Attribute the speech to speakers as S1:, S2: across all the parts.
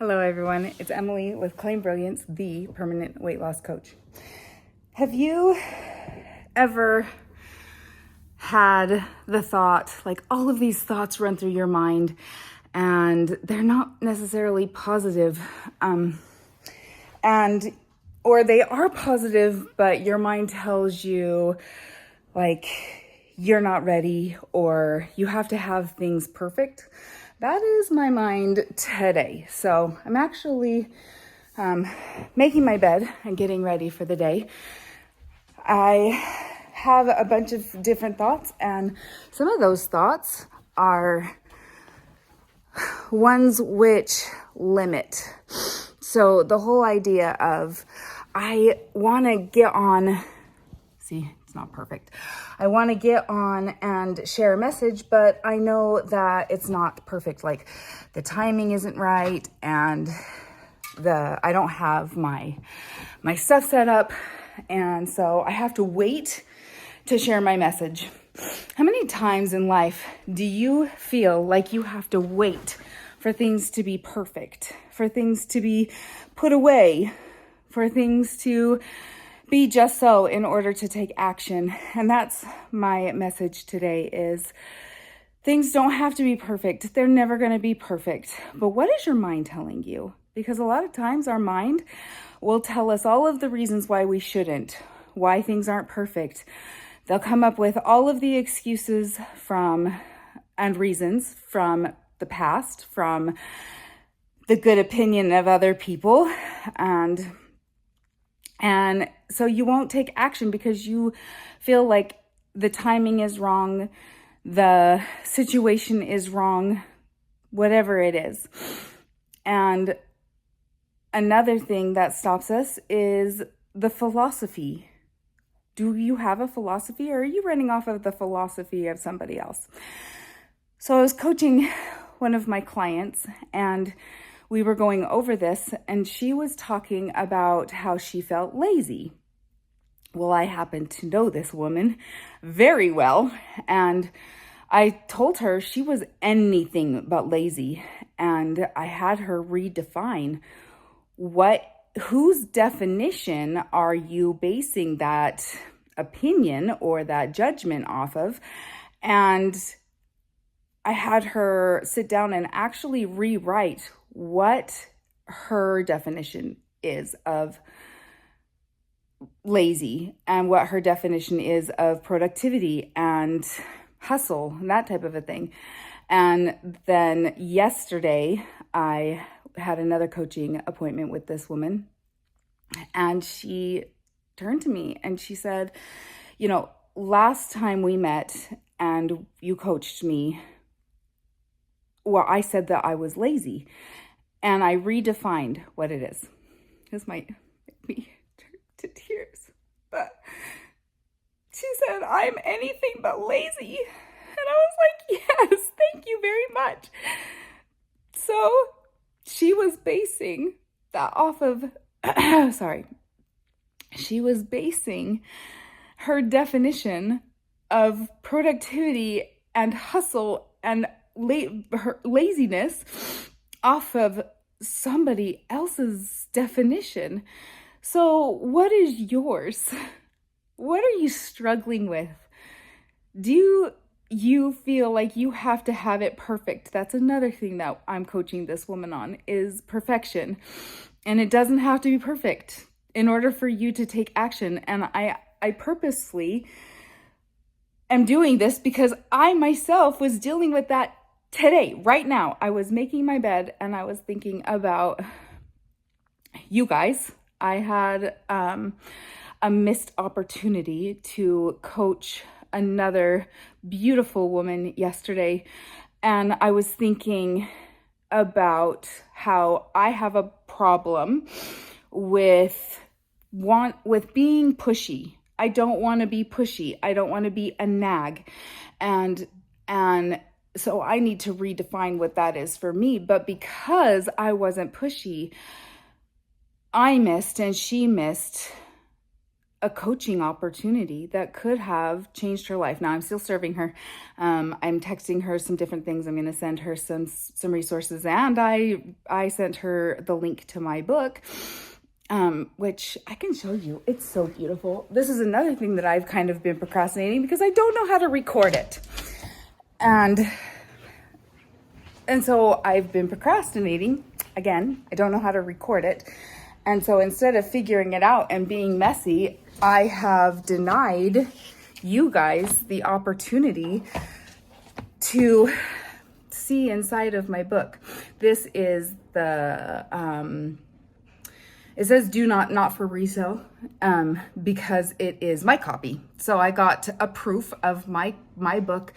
S1: Hello, everyone. It's Emily with Claim Brilliance, the permanent weight loss coach. Have you ever had the thought, like all of these thoughts run through your mind and they're not necessarily positive, or they are positive, but your mind tells you like you're not ready or you have to have things perfect? That is my mind today. So I'm actually making my bed and getting ready for the day. I have a bunch of different thoughts, and some of those thoughts are ones which limit. So the whole idea of I want to get on, it's not perfect. I want to get on and share a message, but I know that it's not perfect. Like the timing isn't right, and I don't have my stuff set up, and so I have to wait to share my message. How many times in life do you feel like you have to wait for things to be perfect, for things to be put away, for things to be just so in order to take action? And that's my message today is things don't have to be perfect. They're never going to be perfect. But what is your mind telling you? Because a lot of times our mind will tell us all of the reasons why we shouldn't, why things aren't perfect. They'll come up with all of the excuses and reasons from the past, from the good opinion of other people, and so you won't take action because you feel like the timing is wrong, the situation is wrong, whatever it is. And another thing that stops us is the philosophy. Do you have a philosophy, or are you running off of the philosophy of somebody else? So I was coaching one of my clients, and we were going over this, and she was talking about how she felt lazy. Well, I happen to know this woman very well, and I told her she was anything but lazy, and I had her redefine whose definition are you basing that opinion or that judgment off of? And I had her sit down and actually rewrite what her definition is of lazy and what her definition is of productivity and hustle and that type of a thing. And then yesterday, I had another coaching appointment with this woman, and she turned to me and she said, last time we met and you coached me, well, I said that I was lazy, and I redefined what it is. This might make me turn to tears, but she said, I'm anything but lazy. And I was like, yes, thank you very much. So she was basing that off of, she was basing her definition of productivity and hustle and her laziness off of somebody else's definition. So what is yours? What are you struggling with? Do you feel like you have to have it perfect? That's another thing that I'm coaching this woman on, is perfection. And it doesn't have to be perfect in order for you to take action. And I purposely am doing this because I myself was dealing with that today, right now. I was making my bed and I was thinking about you guys. I had a missed opportunity to coach another beautiful woman yesterday, and I was thinking about how I have a problem with being pushy. I don't want to be pushy. I don't want to be a nag, and so I need to redefine what that is for me. But because I wasn't pushy, I missed and she missed a coaching opportunity that could have changed her life. Now I'm still serving her. I'm texting her some different things. I'm going to send her some resources, and I sent her the link to my book, which I can show you. It's so beautiful. This is another thing that I've kind of been procrastinating because I don't know how to record it. And so I've been procrastinating. Again, I don't know how to record it. And so instead of figuring it out and being messy, I have denied you guys the opportunity to see inside of my book. This is the, it says do not for resale, because it is my copy. So I got a proof of my book,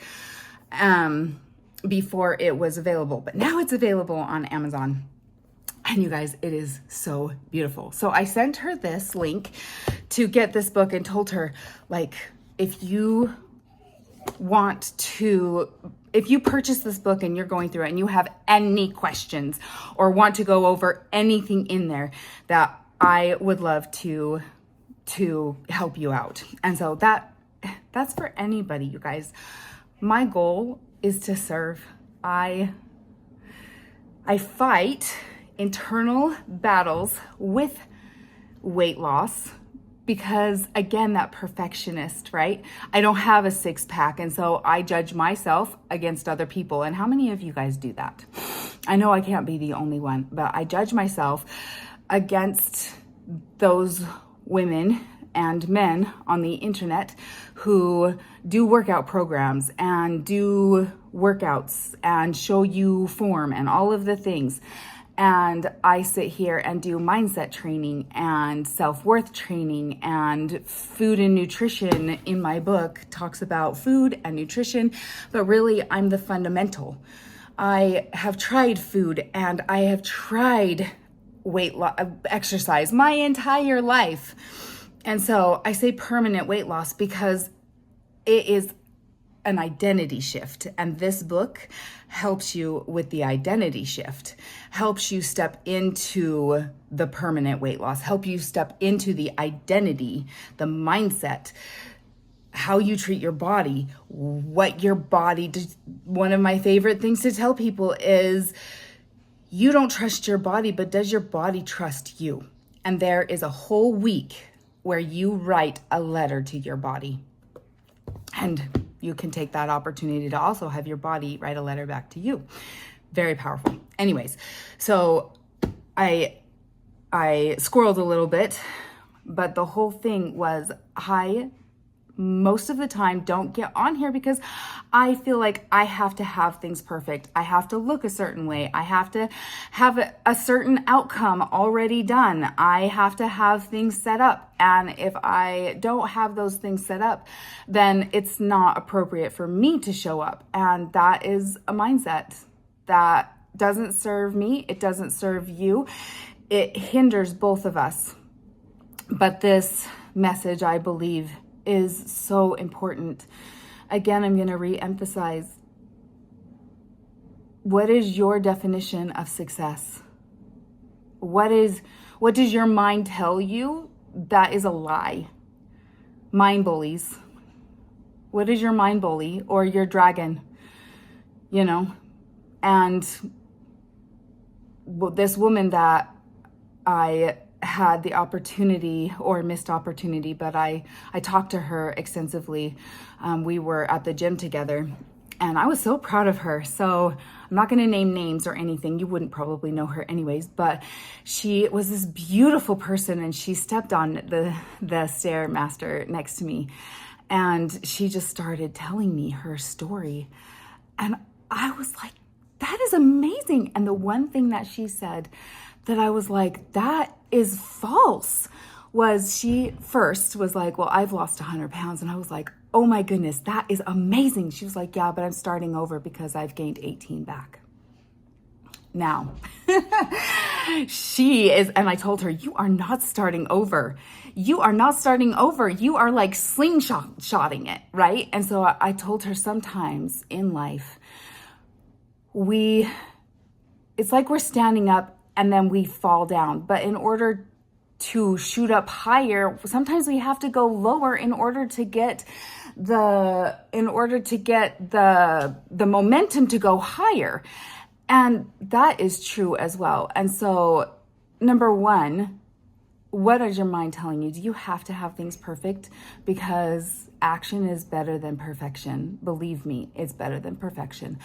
S1: before it was available, but now it's available on Amazon. And you guys, it is so beautiful. So I sent her this link to get this book and told her, like, if you purchase this book and you're going through it and you have any questions or want to go over anything in there, that I would love to help you out. And so that's for anybody, you guys. My goal is to serve. I fight internal battles with weight loss because, again, that perfectionist, right? I don't have a six-pack, and so I judge myself against other people. And how many of you guys do that? I know I can't be the only one, but I judge myself against those women and men on the internet who do workout programs and do workouts and show you form and all of the things. And I sit here and do mindset training and self-worth training, and food and nutrition in my book talks about food and nutrition, but really I'm the fundamental. I have tried food and I have tried exercise my entire life. And so I say permanent weight loss because it is an identity shift. And this book helps you with the identity shift, helps you step into the permanent weight loss, help you step into the identity, the mindset, how you treat your body, what your body does. One of my favorite things to tell people is you don't trust your body, but does your body trust you? And there is a whole week where you write a letter to your body. And you can take that opportunity to also have your body write a letter back to you. Very powerful. Anyways, so I squirreled a little bit, but the whole thing was most of the time don't get on here because I feel like I have to have things perfect. I have to look a certain way. I have to have a certain outcome already done. I have to have things set up. And if I don't have those things set up, then it's not appropriate for me to show up. And that is a mindset that doesn't serve me. It doesn't serve you. It hinders both of us. But this message, I believe, is so important. Again, I'm going to re-emphasize, what is your definition of success? What does your mind tell you that is a lie? Mind bullies. What is your mind bully or your dragon? And this woman that I had the opportunity or missed opportunity, but I talked to her extensively. We were at the gym together and I was so proud of her. So I'm not going to name names or anything. You wouldn't probably know her anyways, but she was this beautiful person and she stepped on the Stairmaster next to me and she just started telling me her story. And I was like, that is amazing. And the one thing that she said that I was like, that is false, was she first was like, well, I've lost 100 pounds. And I was like, oh my goodness, that is amazing. She was like, yeah, but I'm starting over because I've gained 18 back. Now, she is, and I told her, you are not starting over. You are not starting over. You are like slingshotting it, right? And so I told her sometimes in life, it's like we're standing up and then we fall down. But in order to shoot up higher, sometimes we have to go lower in order to get the momentum to go higher. And that is true as well. And so, number one, what is your mind telling you? Do you have to have things perfect? Because action is better than perfection. Believe me, it's better than perfection.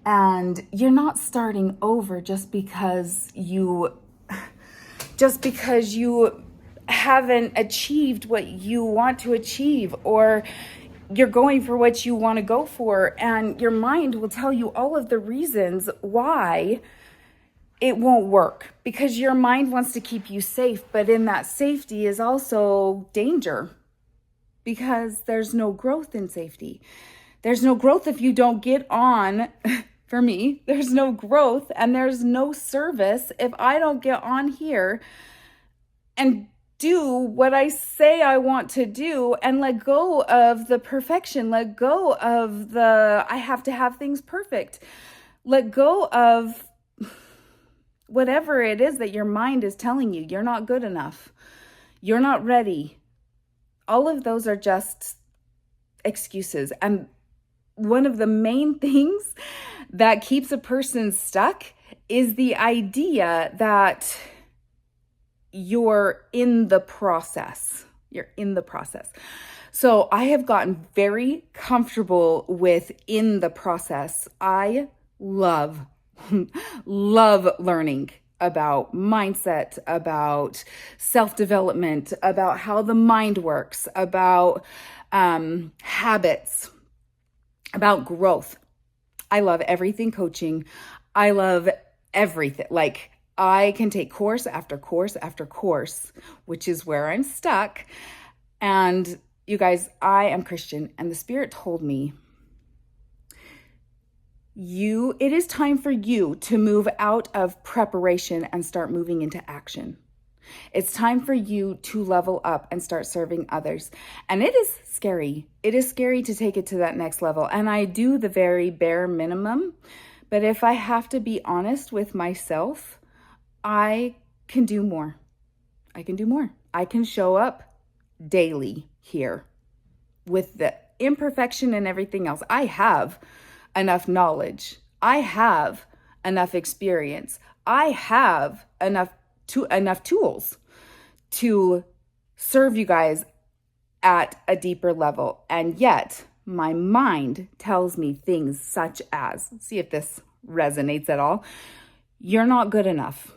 S1: And you're not starting over just because you haven't achieved what you want to achieve, or you're going for what you want to go for. And your mind will tell you all of the reasons why it won't work, because your mind wants to keep you safe. But in that safety is also danger, because there's no growth in safety. There's no growth if you don't get on. For me, there's no growth and there's no service if I don't get on here and do what I say I want to do and let go of the perfection, let go of the I have to have things perfect, let go of whatever it is that your mind is telling you. You're not good enough. You're not ready. All of those are just excuses. And one of the main things that keeps a person stuck is the idea that you're in the process. You're in the process. So I have gotten very comfortable with in the process. I love learning about mindset, about self-development, about how the mind works, about habits, about growth. I love everything coaching. I love everything. Like, I can take course after course after course, which is where I'm stuck. And you guys, I am Christian, and the Spirit told me, it is time for you to move out of preparation and start moving into action. It's time for you to level up and start serving others. And it is scary. It is scary to take it to that next level. And I do the very bare minimum. But if I have to be honest with myself, I can do more. I can do more. I can show up daily here with the imperfection and everything else. I have enough knowledge. I have enough experience. I have enough tools to serve you guys at a deeper level. And yet my mind tells me things such as, see if this resonates at all. You're not good enough.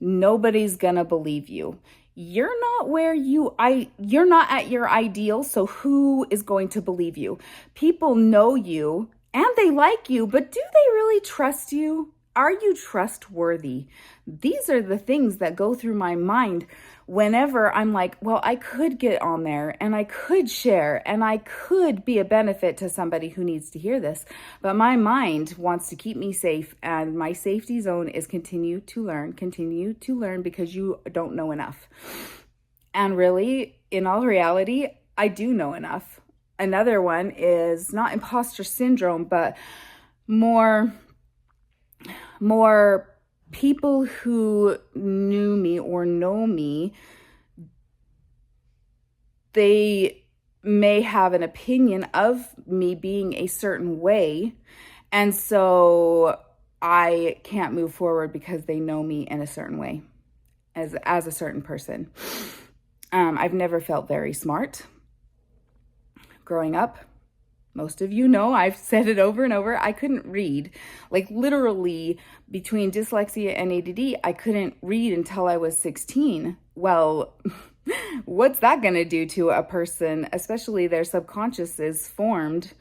S1: Nobody's gonna believe you. You're not at your ideal, so who is going to believe you? People know you and they like you, but do they really trust you? Are you trustworthy? These are the things that go through my mind whenever I'm like, well, I could get on there and I could share and I could be a benefit to somebody who needs to hear this. But my mind wants to keep me safe, and my safety zone is continue to learn because you don't know enough. And really, in all reality, I do know enough. Another one is not imposter syndrome, but more people who knew me or know me, they may have an opinion of me being a certain way. And so I can't move forward because they know me in a certain way as a certain person. I've never felt very smart growing up. Most of you know, I've said it over and over, I couldn't read. Like, literally, between dyslexia and ADD, I couldn't read until I was 16. Well, what's that going to do to a person, especially their subconscious is formed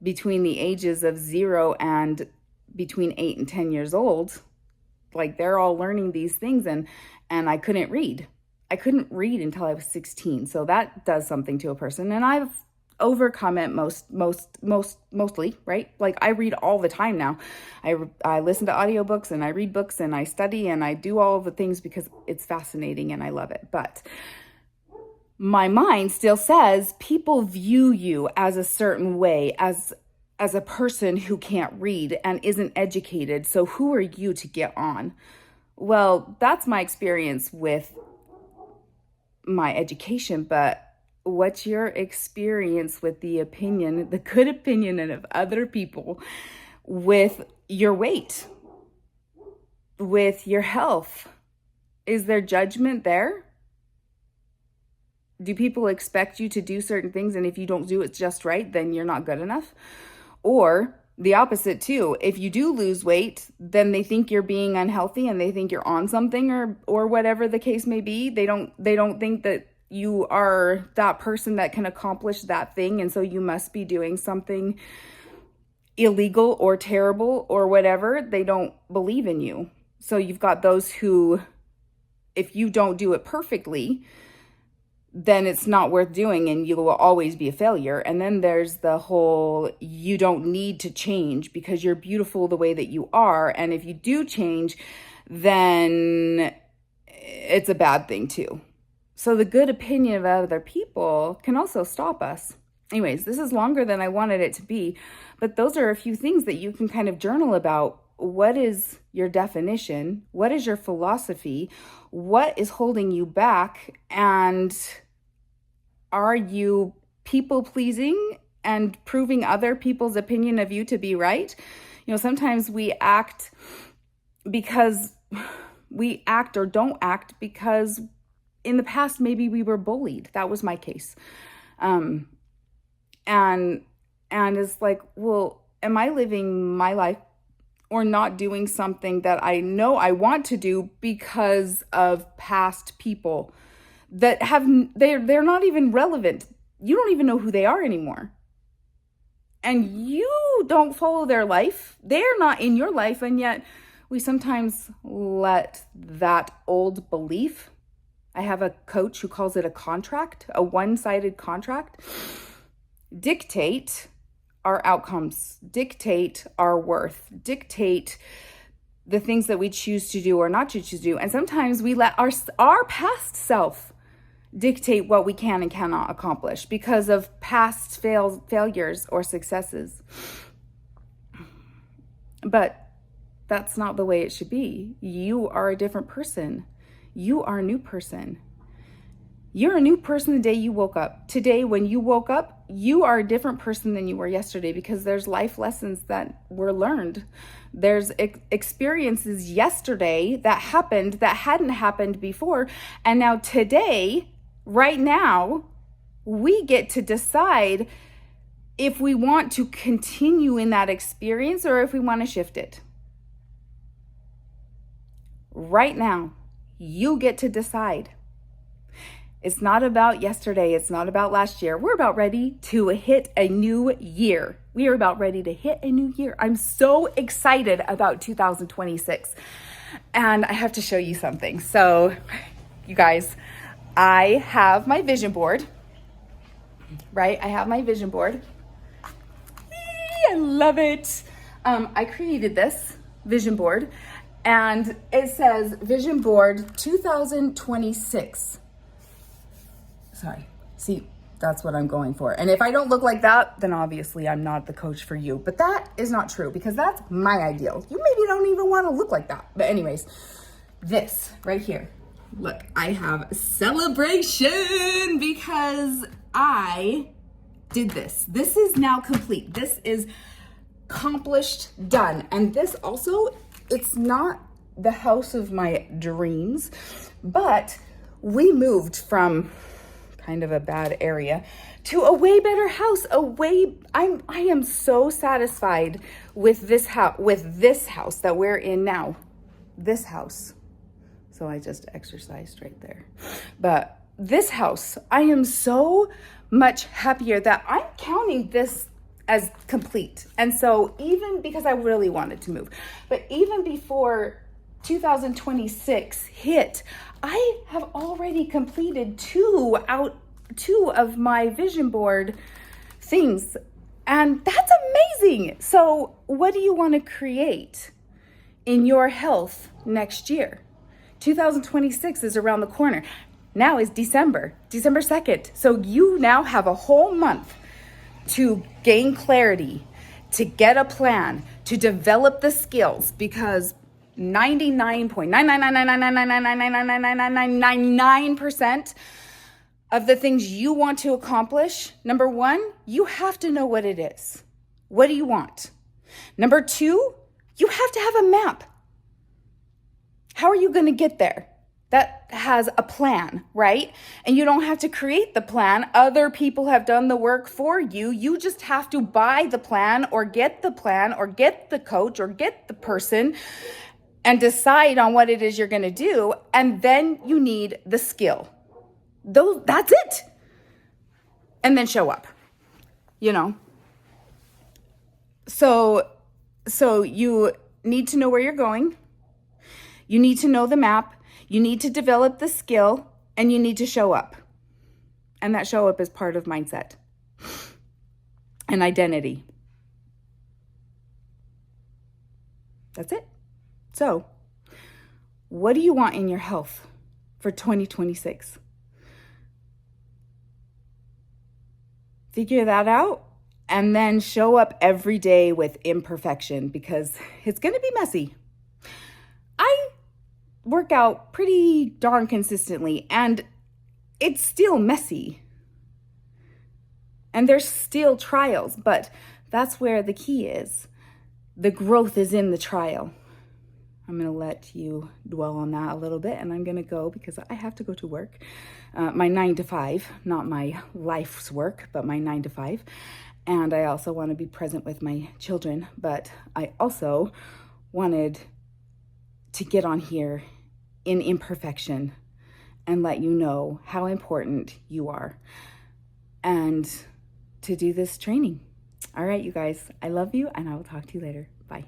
S1: between the ages of 0 and between 8 and 10 years old. Like, they're all learning these things, and I couldn't read. I couldn't read until I was 16. So that does something to a person. And I've overcome it mostly, right? Like, I read all the time now. I listen to audiobooks and I read books and I study and I do all of the things because it's fascinating and I love it. But my mind still says people view you as a certain way, as a person who can't read and isn't educated. So who are you to get on? Well, that's my experience with my education, but what's your experience with the good opinion of other people with your weight, with your health? Is there judgment there? Do people expect you to do certain things, and if you don't do it just right, then you're not good enough? Or the opposite too. If you do lose weight, then they think you're being unhealthy and they think you're on something, or whatever the case may be. They don't think that you are that person that can accomplish that thing, and so you must be doing something illegal or terrible or whatever. They don't believe in you. So you've got those who, if you don't do it perfectly, then it's not worth doing and you will always be a failure. And then there's the whole, you don't need to change because you're beautiful the way that you are. And if you do change, then it's a bad thing too. So the good opinion of other people can also stop us. Anyways, this is longer than I wanted it to be, but those are a few things that you can kind of journal about. What is your definition? What is your philosophy? What is holding you back? And are you people pleasing and proving other people's opinion of you to be right? Sometimes we act or don't act because in the past, maybe we were bullied. That was my case. And it's like, well, am I living my life or not doing something that I know I want to do because of past people that they're not even relevant. You don't even know who they are anymore. And you don't follow their life. They're not in your life. And yet we sometimes let that old belief, I have a coach who calls it a contract, a one-sided contract, dictate our outcomes, dictate our worth, dictate the things that we choose to do or not choose to do. And sometimes we let our past self dictate what we can and cannot accomplish because of past failures or successes. But that's not the way it should be. You are a different person. You are a new person. You're a new person the day you woke up. Today, when you woke up, you are a different person than you were yesterday because there's life lessons that were learned. There's experiences yesterday that happened that hadn't happened before. And now today, right now, we get to decide if we want to continue in that experience or if we want to shift it. Right now, you get to decide. It's not about yesterday. It's not about last year. We're about ready to hit a new year. We are about ready to hit a new year. I'm so excited about 2026. And I have to show you something. So, you guys, I have my vision board, right? I have my vision board. I love it. I created this vision board. And it says Vision Board 2026. Sorry. See, that's what I'm going for. And if I don't look like that, then obviously I'm not the coach for you. But that is not true because that's my ideal. You maybe don't even want to look like that. But anyways, this right here. Look, I have celebration because I did this. This is now complete. This is accomplished, done. And this also, it's not the house of my dreams, but we moved from kind of a bad area to a way better house. I am so satisfied with this house that we're in now. This house. So I just exercised right there. But this house, I am so much happier that I'm counting this as complete. And so even because I really wanted to move, but even before 2026 hit, I have already completed two of my vision board things. And that's amazing. So what do you want to create in your health next year? 2026 is around the corner. Now is December 2nd. So you now have a whole month to gain clarity, to get a plan, to develop the skills, because 99.99999999999% of the things you want to accomplish, number one, you have to know what it is. What do you want? Number two, you have to have a map. How are you going to get there? That has a plan, right? And you don't have to create the plan. Other people have done the work for you. You just have to buy the plan or get the coach or get the person and decide on what it is you're going to do. And then you need the skill. That's it. And then show up, you know? So you need to know where you're going. You need to know the map. You need to develop the skill, and you need to show up. And that show up is part of mindset and identity. That's it. So, what do you want in your health for 2026? Figure that out and then show up every day with imperfection, because it's going to be messy. I work out pretty darn consistently, and it's still messy. And there's still trials, but that's where the key is. The growth is in the trial. I'm going to let you dwell on that a little bit, and I'm going to go because I have to go to work. My 9 to 5, not my life's work, but my 9 to 5. And I also want to be present with my children, but I also wanted to get on here in imperfection and let you know how important you are and to do this training. All right, you guys, I love you, and I will talk to you later. Bye.